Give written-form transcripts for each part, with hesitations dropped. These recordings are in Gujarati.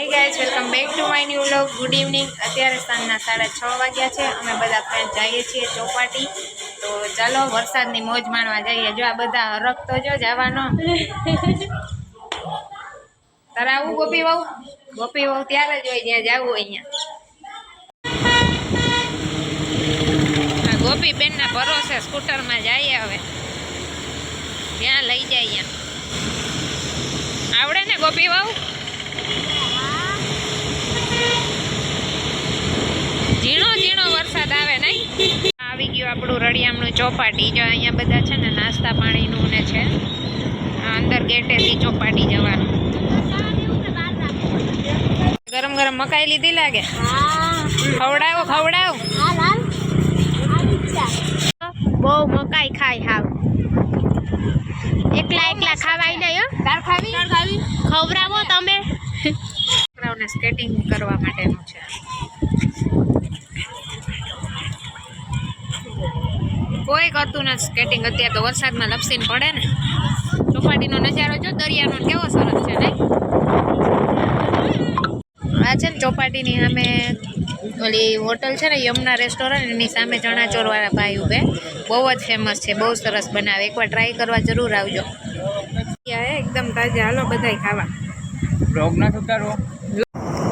હે guys, welcome back to my new vlog. Good evening. અત્યારે સાંજના 6:30 વાગ્યા છે. અમે બધા ફ્રેન્ડ જઈએ છીએ ચોપાટી. તો ચાલો વરસાદની મોજ માણવા જઈએ. જો આ બધા હરખ તો જો જવાનો તારે આવું ગોપી વહુ ત્યારે જ હોય જ્યાં જવું અહીંયા. ગોપી બેન ના ભરોસે સ્કૂટરમાં જઈએ. હવે ત્યાં લઈ જઈએ. આવડે ને ગોપી વહુ? ઝીણો ઝીણો વરસાદ આવે નહીં. આવી ગયું આપણું રળિયામણું ચોપાટી. જો અહીંયા બધા છે ને નાસ્તા પાણીનું ને છે. અંદર ગેટેથી ચોપાટી જવાનું. ગરમ ગરમ મકાઈ લીધી લાગે. ખવડાવો બહુ મકાઈ ખાય. હાવ એકલા ખાવાય નહીં. તાર ખાવી ખવડાવો તમે. છોકરાઓને સ્કેટિંગ કરવા માટેનું છે. કોઈ કરતું નથી સ્કેટિંગ. અત્યારે તો વરસાદમાં લપસીને પડે ને. ચોપાટીનો નજારો જો દરિયાનો કેવો સરસ છે નહીં. આ છે ને ચોપાટીની સામે ઓલી હોટલ છે ને યમુના રેસ્ટોરન્ટ, એની સામે ચણાચોરવાળા ભાઈ ઉભે. બહુ જ ફેમસ છે, બહુ સરસ બનાવે. એકવાર ટ્રાય કરવા જરૂર આવજો. એકદમ તાજા. હાલો બધાય ખાવા.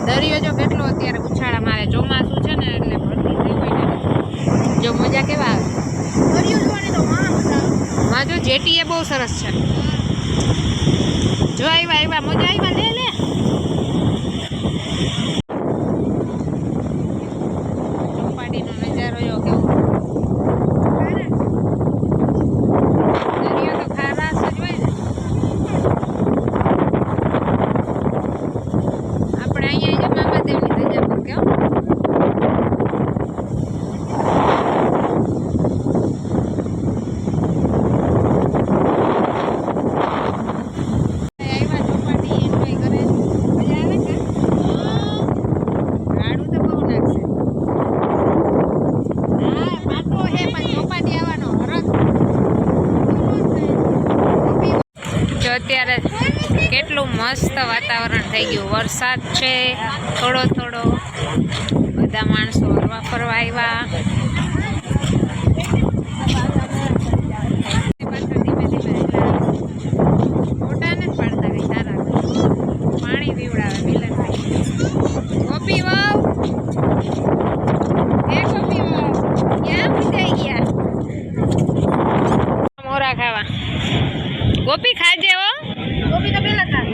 દરિયો જો કેટલો અત્યારે ઉછાળા મારે. ચોમાસું છે ને એટલે ભરતી થઈ હોય ને. જો મજા કેવા આવે. હા જો જેટી એ બહુ સરસ છે. જો આવ્યા મજા આવ્યા. લે ચોપાટીનો નજારો જો કેવો. દરિયો તો ખારાશ જ હોય ને. આપણે અહીંયા જો મામાદેવની ધજા પર કેવો. અત્યારે કેટલું મસ્ત વાતાવરણ થઈ ગયું. વરસાદ છે થોડો થોડો. બધા માણસો હરવા ફરવા આવ્યા. ફોટા નથી પાડતા કઈ સારા. પાણી પીવડાવે મિલનભાઈ. ગોપી વહુ ક્યાં પૂજાઈ ગયા મોરા ખાવા. ગોપી ખાજે હો.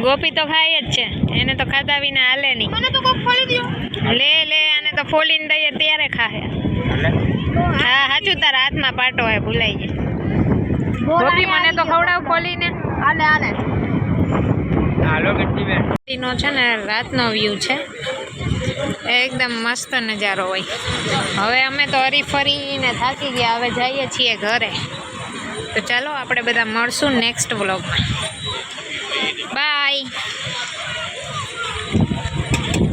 ગોપી તો ખાય જ છે. એને તો ખાધા વિના હાલે નહીં. લે આને તો ફોલીને દઈએ ત્યારે ખાહે. હા સાચું, તારા હાથમાં પાટો હે, ભૂલાઈ જાય. ગોપી મને તો ખવડાવ ફોલીને. નો છે ને રાતનો વ્યૂ છે. એકદમ મસ્ત નજારો હોય. હવે અમે તો હરી ફરીને થાકી ગયા. હવે જઈએ છીએ ઘરે. તો ચાલો આપણે બધા મળશું નેક્સ્ટ વ્લોગમાં. બાય.